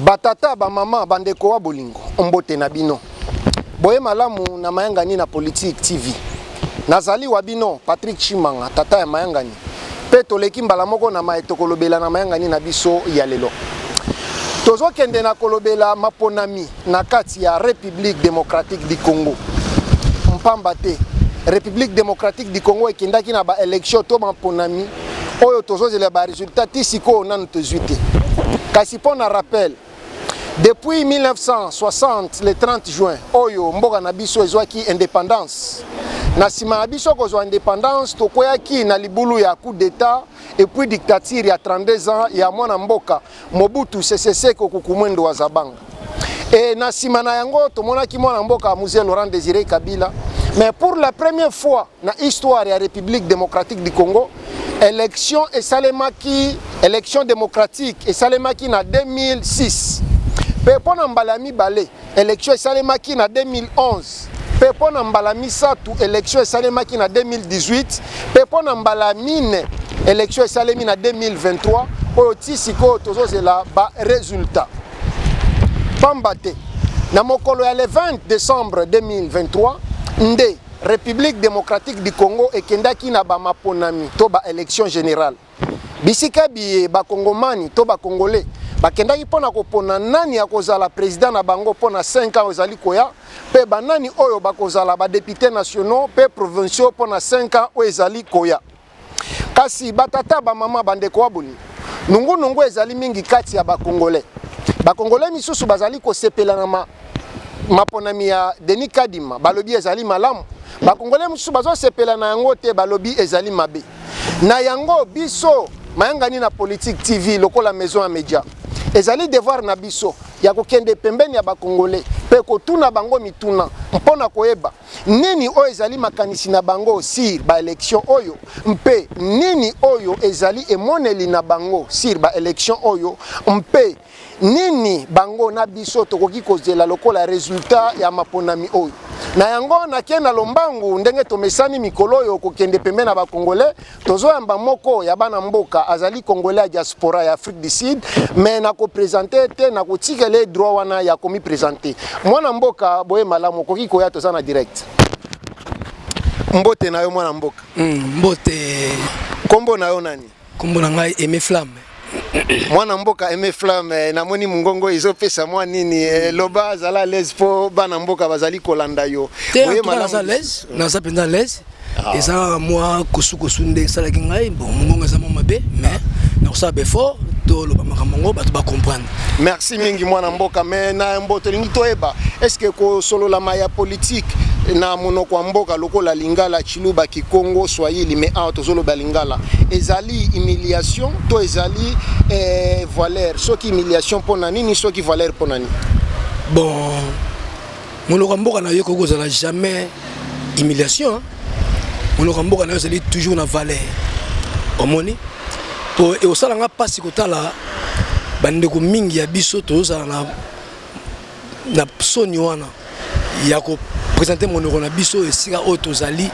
Batata ba mama bandeko wa bolingo mbote na bino. Boye malamu na mayangani na Politique TV. Nazali wa bino Patrick Chimanga tata ya mayangani. Pe toleki mbala moko na maetokolobela na mayangani na biso ya lelo. Tozo kende na kolobela maponami na kati ya République démocratique du Congo. Mpamba te République démocratique du Congo ekendaki na ba élection to maponami oyo tozo zela ba résultat tisiko nanu tozuite. Kasi pona rappel depuis 1960 le 30 juin oyo mboka na biso ezwaki indépendance. Na sima na biso kozwa indépendance tokoyaki na libulu ya coup d'état et puis dictature ya 32 ans ya mwana mboka Mobutu Sese Seko Kukumwendo wa Zabanga. Et na sima na yango tomonaki mwana mboka Mzee Laurent Désiré Kabila. Mais pour la première fois na histoire ya République démocratique du Congo, élection démocratique et salemaki na 2006. Pepona mbalami balé, élection salemaki na 2011. Pepona mbalami satu, élection salemaki na 2018. Pepona mbalamine, élection salemi na 2023. Oyo tisiko tozo zela ba résultat. Pambate. Na mokolo ya le 20 décembre 2023, nde République démocratique du Congo ekendaki na ba maponami to ba élection générale. Bisika biye ba Kongomani to ba Congolais bakendaki pona kopona nani akozala président na bango pona 5 ans ozali koya pe banani oyo bakozala ba députés nationaux pe provinciaux pona 5 ans ozali koya. Kasi batata ba mama bandeko wabuli nungu ezali mingi kati ya ba Congolais. Ba Congolais misusu bazali ko sepela na maponami ya Denis Kadima balobi ezali malamu. Ba Congolais misusu bazo sepela na yango te balobi ezali mabe. Na yango biso mayangani na Politique TV lokola maison ya média. Ezali devoir na biso ya kokende pembeni ya ba Congolais pe kotuna bango mituna mpona koyeba nini oyo ezali makanisi na bango sur ba élection oyo mpe nini oyo ezali emoneli na bango sur ba élection oyo mpe nini bango na biso tokoki kozela lokola résultat ya maponami oyo. Na yango na kena lombangu ndenge tomesani mikolo oyo kokende pembeni na ba Congolais tozoyamba moko ya bana mboka azali Congolais ya diaspora ya Afrique du Sud mais na ko présenter te na ko tikele droit wana ya komi présenter mwana mboka boye malamu koki koya tozana direct. Mbote na yo mwana mboka. Mbote. Kombo na yo nani? Kombo na ngai Aimé Flamme. Mwana mboka Aimé Flamme na moni mungongo izopesa mwa nini loba zala les po bana mboka bazali kolanda yo. Boye malamu les na za penda les. Eza moi kosukosunde sala kingai bon mungongo za mabe mais na ko sabe fort to loba makambo bato ba comprendre. Merci mingi mwana mboka mais na mboto lingi toeba est-ce que ko solo la maya politique na monoko mboka lokola lingala chiluba kikongo swahili mais en tozolo balingala ezali humiliation to ezali valeur soki humiliation pona nini soki valeur pona nini. Bon monoko mboka na yoko kozala jamais humiliation. Monoko mboka na yo ezali toujours na valeur omoni po e osala nga pasi kotala bandeko mingi ya biso tozala na soni wana ya ko présenter monoko na biso esika oyo tozali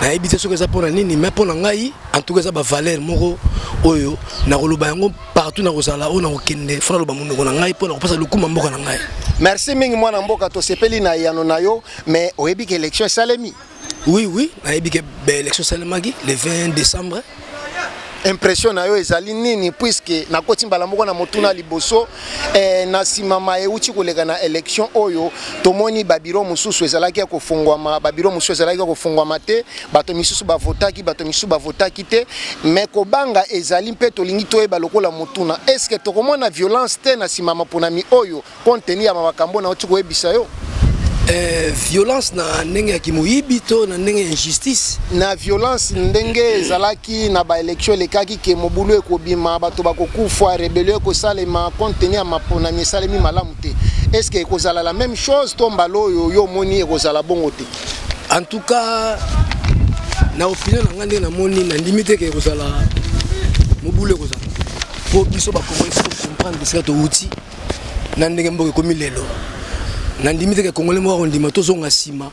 na ebite soki eza pona nini mais pona ngai en tout cas eza ba valeur moko oyo na koloba yango partout na kozala oyo na kokende fona loba monoko na ngai pona kopasa lokuma mboka na ngai. Merci mingi mwana mboka tosepeli na yano na yo mais oyebi ke élection salemi. Oui na ebi ke élection salemaki le 20 décembre. Impression na yo ezali nini puisque na koti mbala moko na motuna liboso na simama euti koleka na élection oyo tomoni babiro mususu ezalaki ya kofungwama babiro mususu ezalaki ya kofungwama te bato misusu bavotaki te mais kobanga ezali mpe tolingi toyeba lokola motuna est-ce que tokomona violence te na simama ponami oyo compte tenu ya makambo na oti koyebisa yo. Violence na ndenge ya kimoyibi to na ndenge ya injustice na violence ndenge ezalaki na ba élection lekaki ke mobulu ekobima bato bakokufa rebellion ekosalema compte tenu ya maponami esalemi malamu te est-ce que ekozala la même chose to mbalo yo moni ekozala bongo te. En tout cas na opinion na ngande na moni na limite ke ekozala mobulu ekozala po biso ba comprendre que c'est to outil na ndenge mboka komi lelo. Na limite ke Congolais mo ndima tozonga sima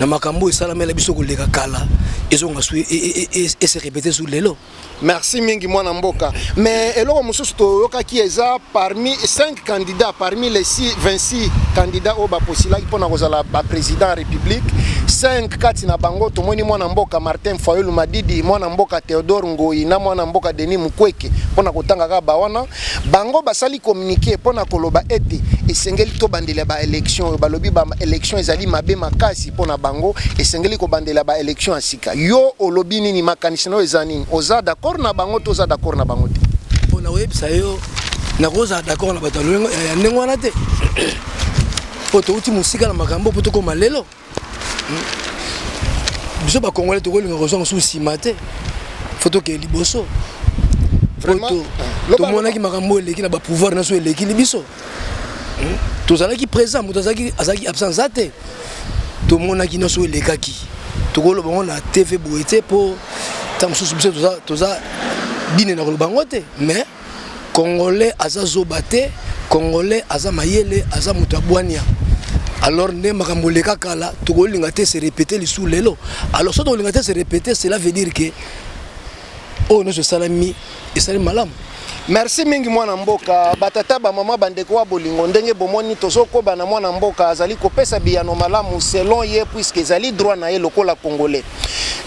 na makambo esalamela biso koleka kala ezonga su et se répéter sur lelo. Merci mingi mwana mboka. Mais eloko mususu toyokaki eza parmi 5 candidats, parmi les 26 candidats au baposilaki pona kozala ba président de la République. 5 kati na bango tomoni mwana mboka Martin Fayulu Madidi, mwana mboka Theodore Ngoi na mwana mboka Denis Mukwege pona kotanga ka bawana. Bango basali communiquer pona koloba ete esengeli to bandela ba élection balobi ba élection ezali mabe makasi pona bango esengeli ko bandela ba élection asika. Yo olobi nini makanisino ezanini? Oza d'accord na bango toza d'accord na bango te? Pona websa yo na koza d'accord na batalongo ya ndenge wana te. Poto uti musika na makambo poto ko malelo. Biso ba Congolais to kolinga kozanga sous simate. Photo ke liboso. Vraiment to monaki makambo eleki na ba pouvoir na so eleki libiso. Tozalaki présent mutazaki azaki absent zate. To monaki na so elekaki. To kolo bango na TV boete po tamsusu biso toza bine na kolobango te. Mais Congolais azazo bate, Congolais aza mayele, aza mutabwania. Alors ne makambo leka kala to kolinga te se répéter les sous lelo. Alors ça to kolinga te se répéter, cela veut dire que oh non, salami et salam malam. Merci mingi mwana mboka batata ba mama bandeko wa bolingo ndenge bomoni tozoko bana mwana mboka azali kopesa biyano malamu selon ye puisque ezali droit na ye lokola congolais.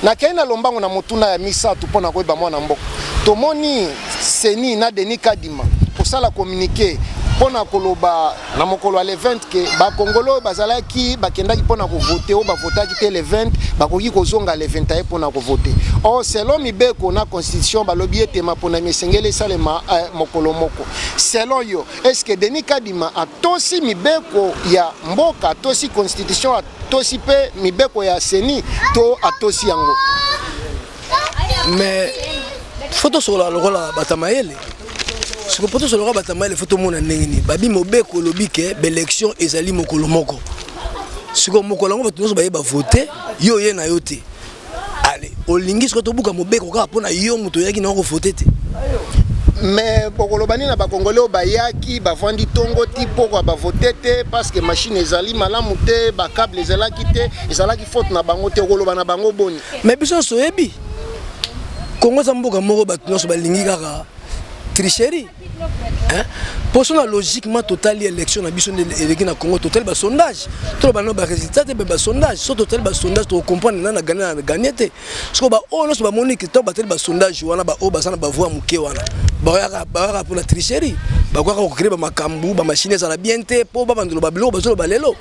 Na kaina lombango na motuna ya misa tu pona koyeba mwana mboka. Tomoni Seni na Denis Kadima osala communiquer pona koloba na mokolo le 20 ke ba Congolo bazalaki bakendaki pona ko voter o ba votaki te le 20 bakoki kozonga le 21 pona ko voter. Oh selon mibeko na constitution balobi ete mapona mesengele salema mokolo moko. Selon yo est-ce que Denis Kadima atosi mibeko ya mboka atosi constitution atosi pe mibeko ya Seni to atosi yango? Mais photo sur la lokola batamayele. Ce que poto soloka batamaele photo mona ndengini babi mobeko lobi ke l'élection ezali mokolo moko. Ce que mokolo ngo batuno ba yeba voter yo ye na yote. Allez, olingi ce que to buka mobeko ka pona yo muto yaki na ko voter te. Mais bokolo bani na ba Congolais bayaki bavandi tongo ti poko ba voter te parce que machine ezali malamu te ba câble ezalaki te ezalaki faute na bango te koloba na bango boni. Mais biso soyebi Congo za mboka moko batuno so balingi kaka tricherie. Hein? Pour ça, logiquement, total élection na biso na Congo total ba sondage. Trop ba no ba résultat ba sondage. So total ba sondage to comprendre na gagner te. So ba on so ba monique to ba tel ba sondage wana ba o ba sana ba voix muke wana. Ba pour la tricherie. Ba kwa ko créer ba makambu ba machine za la bien te po ba bandolo ba bilo ba zo ba lelo.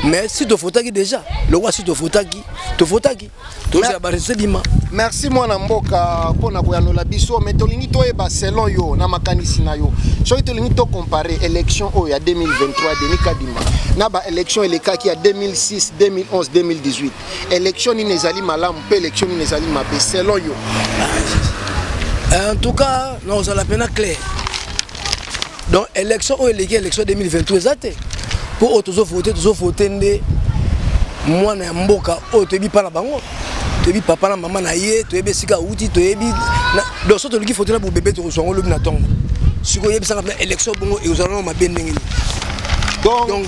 Mais si to fotaki déjà, le roi si to fotaki. To za ba résultat. Merci mwana mboka pona koyanola biso mais tolingi to eba selon yo na makanisi na yo. Soki tolingi to comparer élection o ya 2023 Denis Kadima na ba élection elekaki ya 2006, 2011, 2018. Élection ni nezali malamu pe élection ni nezali mabe selon yo. En tout cas, non ça la peine clair. Donc élection o eleki élection 2023 zate. Pour autozo voter ndé mwana ya mboka o tebi pa na bango. Toyebi papa na maman na ye toyebi sika uti toyebi donc so toliki foto na bu bébé to songo lobi na tongo siko yebi sanga na élection bongo et ozalana ma bendengini donc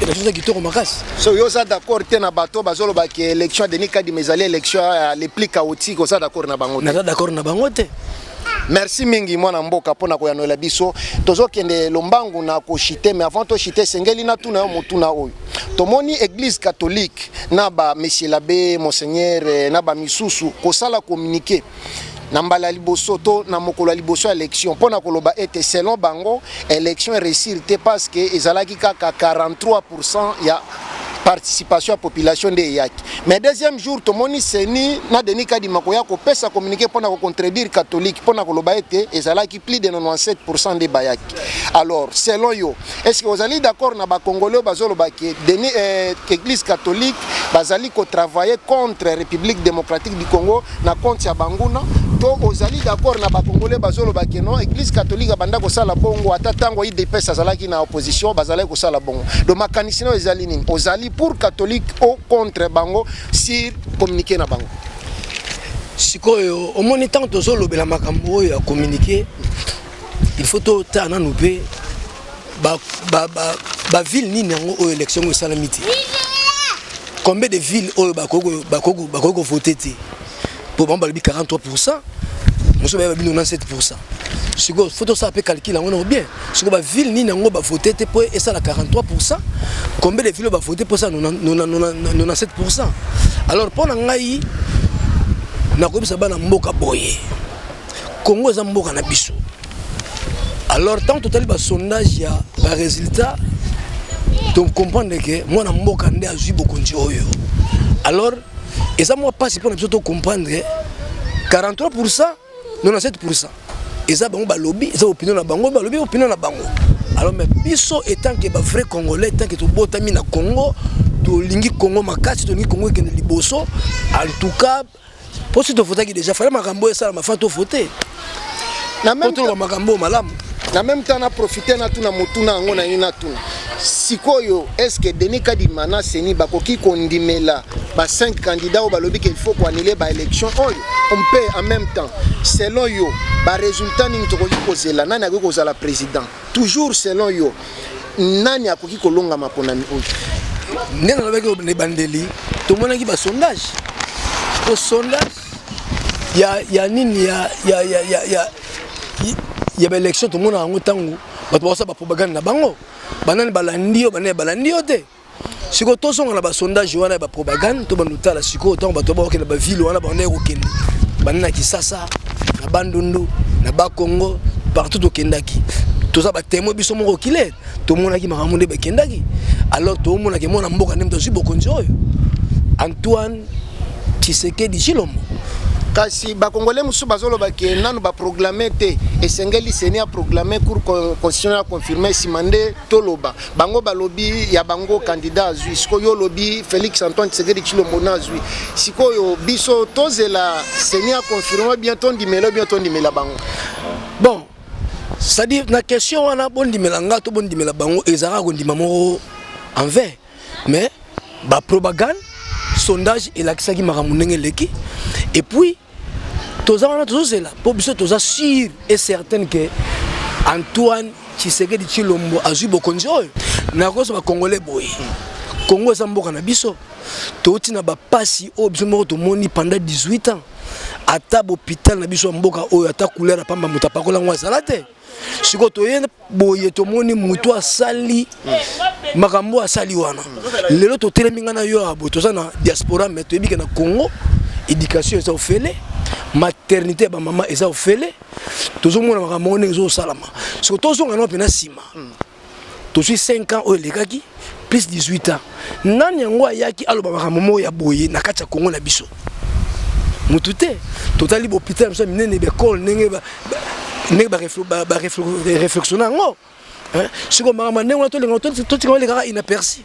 élection qui to makasi so yo za d'accord te na bato bazolo ba ke élection Denis Kadima ezali élection les plus chaotique oza d'accord na bango na d'accord na bango te. Merci mingi mwana mboka pona koyanola biso tozokende lombangu na ko chiter mais avant to chiter sengeli na tuna yo motuna oyo tomoni église catholique na ba monsieur l'abbé monseigneur na ba misusu kosala communiquer na mbala liboso to na mokolo liboso élection pona koloba ete selon bango élection réussite parce que ezalaki kaka 43% ya participation à la population de Yaki. Mais deuxième jour, tout le monde Seni na Denis Kadima koya ko pesa communiquer pour contredire catholique pour na koloba ete ezalaki plus de 97% de Bayaki. Alors, selon yo, est-ce que vous allez d'accord na ba Congolais bazolo ba ke Denis église catholique bazali ko travailler contre la République démocratique du Congo na contre ya Banguna to ozali d'accord na ba Congolais bazolo ba ke non église catholique banda ko sala bongo atatango IDPS azalaki na opposition bazali ko sala bongo. Donc makanisino ezali nini ozali pour catholique ou contre bango sur communiquer na bango sikoyo au moins tant tozo lobela makambo ya communiquer il faut to tana noube ba ville ni nango o élection o salamiti combien de villes au Bakoko voté pour moi 43%, nous sommes 97%. Si vous faut ça peut calculer on est bien. Si vous ville ni nango ba voté pour et ça la 43%, combien de villes ba voté pour ça 97%. Alors pour ngai na ko bisa bana mboka boye. Congo za mboka na biso. Alors tant total ba sondage ya ba résultat donc comprendre que moi na mboka ndé azui beaucoup oyo. Alors et ça moi pas si pour nous comprendre 43% 97%. Et ça bango ba lobby, ça opinion na bango, ba lobby opinion na bango. Alors mais biso étant que ba vrai congolais tant que to botami na Congo, to lingi Congo makasi to lingi Congo ke liboso, en tout cas pour ce to voter qui déjà fallait makambo et ça ma fa to voter. Na même to makambo malamu. Na même temps na profiter na tuna motuna ngo na yina tuna. Sikoyo est-ce que Denis Kadimana seni bakoki kondimela ba 5 candidats au balobi qu'il faut qu'on annuler ba élection on peut en même temps selon yo ba résultat ni tokoki kozela nani akoki kozala président toujours selon yo nani akoki kolonga maponami oyo nena avec ne bandeli tout monde qui ba sondage au sondage ya nini ya ba élection tout monde en tango bato ba sa ba propagande na bango banani balandio te siko to songa na ba sondage wana ba propagande to banuta la siko to bato ba okela ba ville wana ba ndé okende banana Kisasa na Bandundu na Bakongo partout okendaki to za ba témoin biso moko kile to mona ki makamunde ba kendaki alors to mona ke mona mboka ndem to si bokonzi oyo Antoine Tshisekedi Tshilombo kasi bakongolais musu bazoloba ke nanu ba proclamer te esengeli seni a proclamer cour constitutionnel confirmer simande toloba bango balobi ya bango candidat azui siko yo lobi Félix Antoine Tshisekedi Tshilombo na azui siko yo biso tozela seni a confirmer bientôt ndimela bango bon ça dit na question wana bondimela nga to bondimela bango ezara ko ndima moko en vain mais ba propagande sondage et l'accès makamunenge leki et puis tous c'est là pour biso tous sûr et certain que Antoine Tshisekedi Tshilombo azui bokonzi oyo na koso ba congolais boy Congo za mboka na biso toti na ba pasi o biso moko to moni pendant 18 ans ata hôpital na biso mboka oyo ata couleur pamba mutapakola ngwa salate siko to yena boye to moni mutu asali makambo asali wana lelo to teleminga na yo abo to za na diaspora mais to yebika na Congo éducation eza ofele maternité ba maman eza ofele tozo mona makambo ne zo salama siko tozo ngana pena sima to suis 5 ans au lekaki plus 18 ans nani yango ayaki aloba makambo ya boye na kati ya Congo na biso mutute totali hôpital biso minene be col nenge ba réflexion ngo hein siko makambo ne to lengo to tika le kaka inaperçu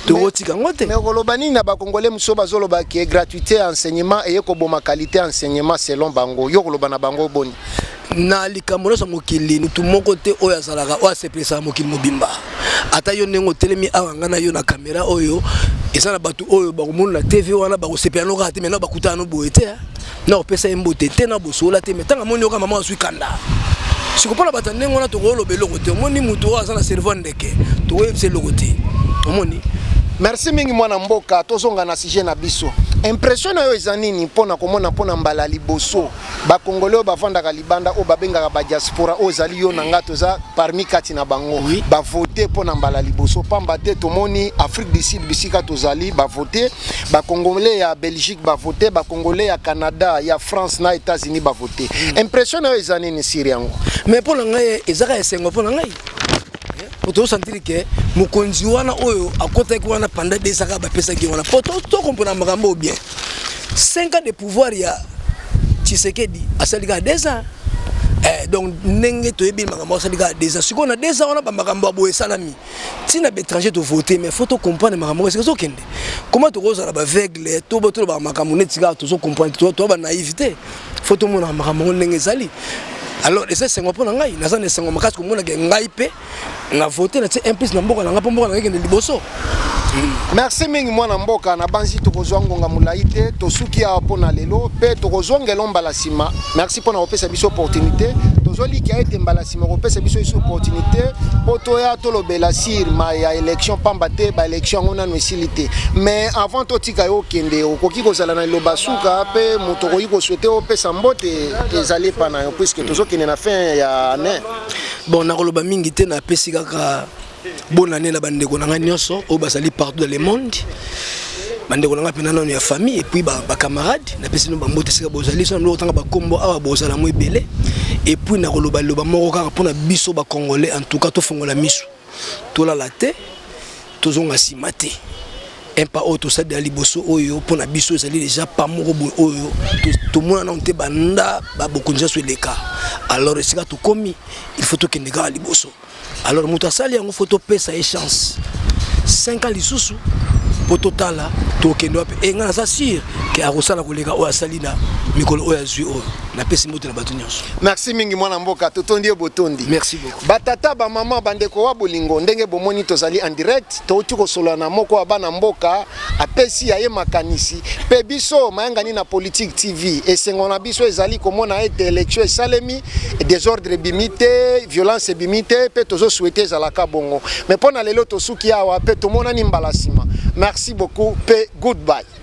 mais kolobani na ba congolais muso bazoloba ki gratuité enseignement et ko boma qualité enseignement selon bango yo kolobana bango boni na likambo so mokili mutu moko te oyo azalaka o asepresa mokili mobimba ata yo nengo telemi awanga na yo na caméra oyo esa na batu oyo ba komona na TV wana ba kosepela no kati mena ba kutana no boete na opesa embote te na bosola te metanga moni oka mama asui kanda sikopona batandengo na to kolobelo kote moni mutu o azana cerveau ndeke to webse lokote omoni. Merci mingi mwana mboka tozonga na sujet na biso. Impression na yo ezanini pona komona pona mbala liboso ba congolais ba vandaka libanda o babengaka ba diaspora o zali yo na ngato za parmi kati na bango ba voter pona mbala liboso pamba te tomoni Afrique du Sud bisika tozali ba voter ba congolais ya Belgique ba voter ba congolais ya Canada ya France na États-Unis ba voter. Impression na yo ezanini siriango. Mais pona ngai ezaka esengo pona ngai pour sentir que mokonzi wana oyo akota ko wana pendant des années ba pesa ki wana pour to comprendre makambo bien 5 ans de pouvoir ya Tshisekedi asalika 2 ans donc nenge to yebi makambo asalika 2 ans siko na 2 ans wana ba makambo aboye salami tina l'étranger to voter mais faut to comprendre makambo est-ce que zo kende comment to koza ba aveugle to boto ba makambo netika to zo comprendre to ba naïveté faut to mona makambo nenge zali. Alors et ça c'est ngwa pona ngai naza ne sengo makasi ko mona ke ngai pe na voter na ti implice na mboka na nga mboka na ngende liboso. Merci mingi mwana mboka na banzi to kozwa ngonga mulaite to suki a pona lelo pe to kozongela mbala sima. Merci pona opesa biso opportunité. tozoli ki a été mbala sima kopesa biso iso opportunité po toya tolobela sir ma ya élection pamba te ba élection ngona no esilité mais avant totika yo kende okoki kozala na loba suka pe moto koyi ko souhaiter opesa mbote ezali pa na yo puisque tozokende na fin ya année. Bon nakoloba mingi te na pesi kaka bonne année na bandeko na nyonso o basali partout dans le monde. Bandeko na pena na ya famille et puis ba camarades na pesi no bambote sika bozali so no tanga ba kombo awa bozala mo ebele et puis nakoloba loba moko kaka pona biso ba congolais en tout cas to fongola miso to la latte to zonga simate un pas auto ça de liboso oyo pona biso ezali déjà pas moko oyo to mona na onte banda ba bokunja so leka alors sika to komi il faut to kendeka liboso alors muta sali yango photo pesa et chance 5 ans lisusu pototala tokendo pe enga na sûr que arosala koleka o asalina mikolo o azui o na pesi moto na bato nyonso. Merci mingi mwana mboka totondi botondi. Merci beaucoup. Batata ba mama bandeko wa bolingo ndenge bomoni tozali en direct touti ko solo na moko wa bana mboka apesi ya ye makanisi pe biso mayanga ni na politique TV esengo na biso ezali komona ete élection esalemi désordre bimité violence bimité pe tozo souhaiter zalaka bongo mais pona lelo tosuki awa pe tomona ni mbalasima. Merci beaucoup pe goodbye.